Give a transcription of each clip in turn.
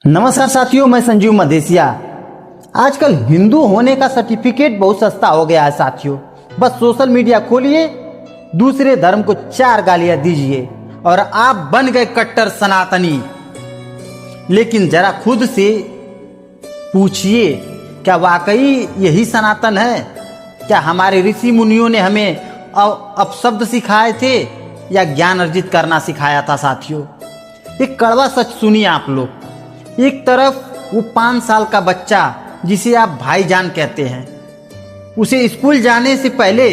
नमस्कार साथियों, मैं संजीव मदेसिया। आजकल हिंदू होने का सर्टिफिकेट बहुत सस्ता हो गया है साथियों। बस सोशल मीडिया खोलिए, दूसरे धर्म को 4 गालियां दीजिए और आप बन गए कट्टर सनातनी। लेकिन जरा खुद से पूछिए, क्या वाकई यही सनातन है? क्या हमारे ऋषि मुनियों ने हमें अपशब्द सिखाए थे या ज्ञान अर्जित करना सिखाया था साथियों? एक कड़वा सच सुनिए आप लोग। एक तरफ वो 5 साल का बच्चा जिसे आप भाईजान कहते हैं, उसे स्कूल जाने से पहले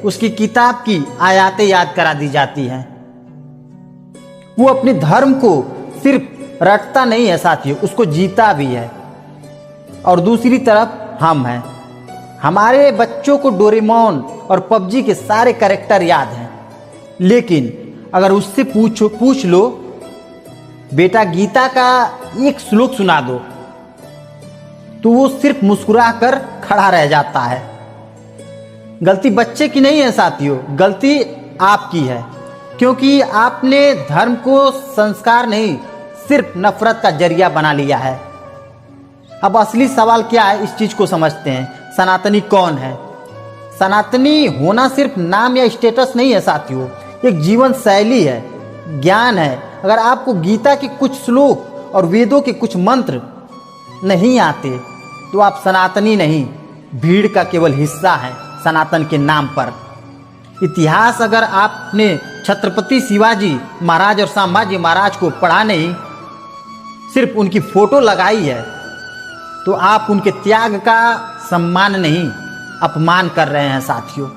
उसकी किताब की आयतें याद करा दी जाती हैं। वो अपने धर्म को सिर्फ रटता नहीं है साथियों, उसको जीता भी है। और दूसरी तरफ हम हैं, हमारे बच्चों को डोरेमोन और पबजी के सारे कैरेक्टर याद हैं। लेकिन अगर उससे पूछ लो, बेटा गीता का एक श्लोक सुना दो, तो वो सिर्फ मुस्कुरा कर खड़ा रह जाता है। गलती बच्चे की नहीं है साथियों, गलती आपकी है, क्योंकि आपने धर्म को संस्कार नहीं, सिर्फ नफरत का जरिया बना लिया है। अब असली सवाल क्या है, इस चीज को समझते हैं। सनातनी कौन है? सनातनी होना सिर्फ नाम या स्टेटस नहीं है साथियों, एक जीवन शैली है, ज्ञान है। अगर आपको गीता के कुछ श्लोक और वेदों के कुछ मंत्र नहीं आते, तो आप सनातनी नहीं, भीड़ का केवल हिस्सा है सनातन के नाम पर। इतिहास अगर आपने छत्रपति शिवाजी महाराज और संभाजी महाराज को पढ़ा नहीं, सिर्फ उनकी फोटो लगाई है, तो आप उनके त्याग का सम्मान नहीं, अपमान कर रहे हैं साथियों।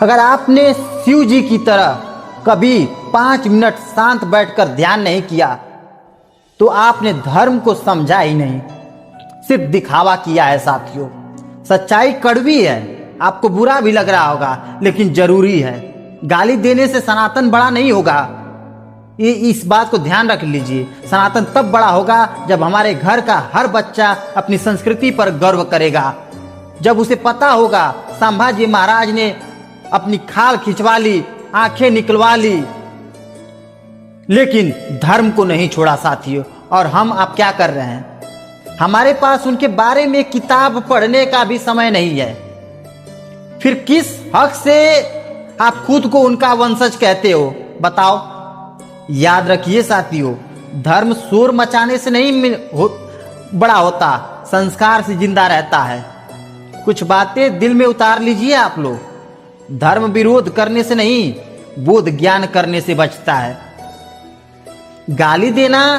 अगर आपने शिव जी की तरह कभी 5 मिनट शांत बैठकर ध्यान नहीं किया, तो आपने धर्म को समझा ही नहीं, सिर्फ दिखावा किया है साथियों। सच्चाई कड़वी है, आपको बुरा भी लग रहा होगा, लेकिन जरूरी है। गाली देने से सनातन बड़ा नहीं होगा, ये इस बात को ध्यान रख लीजिए। सनातन तब बड़ा होगा जब हमारे घर का हर बच्चा अपनी संस्कृति पर गर्व करेगा, जब उसे पता होगा संभाजी महाराज ने अपनी खाल खिंचवा ली, आंखें निकलवा ली, लेकिन धर्म को नहीं छोड़ा साथियों। और हम अब क्या कर रहे हैं? हमारे पास उनके बारे में किताब पढ़ने का भी समय नहीं है। फिर किस हक से आप खुद को उनका वंशज कहते हो, बताओ? याद रखिए साथियों, धर्म शोर मचाने से नहीं बड़ा होता, संस्कार से जिंदा रहता है। कुछ बातें दिल में उतार लीजिए आप लोग। धर्म विरोध करने से नहीं, बोध ज्ञान करने से बचता है। गाली देना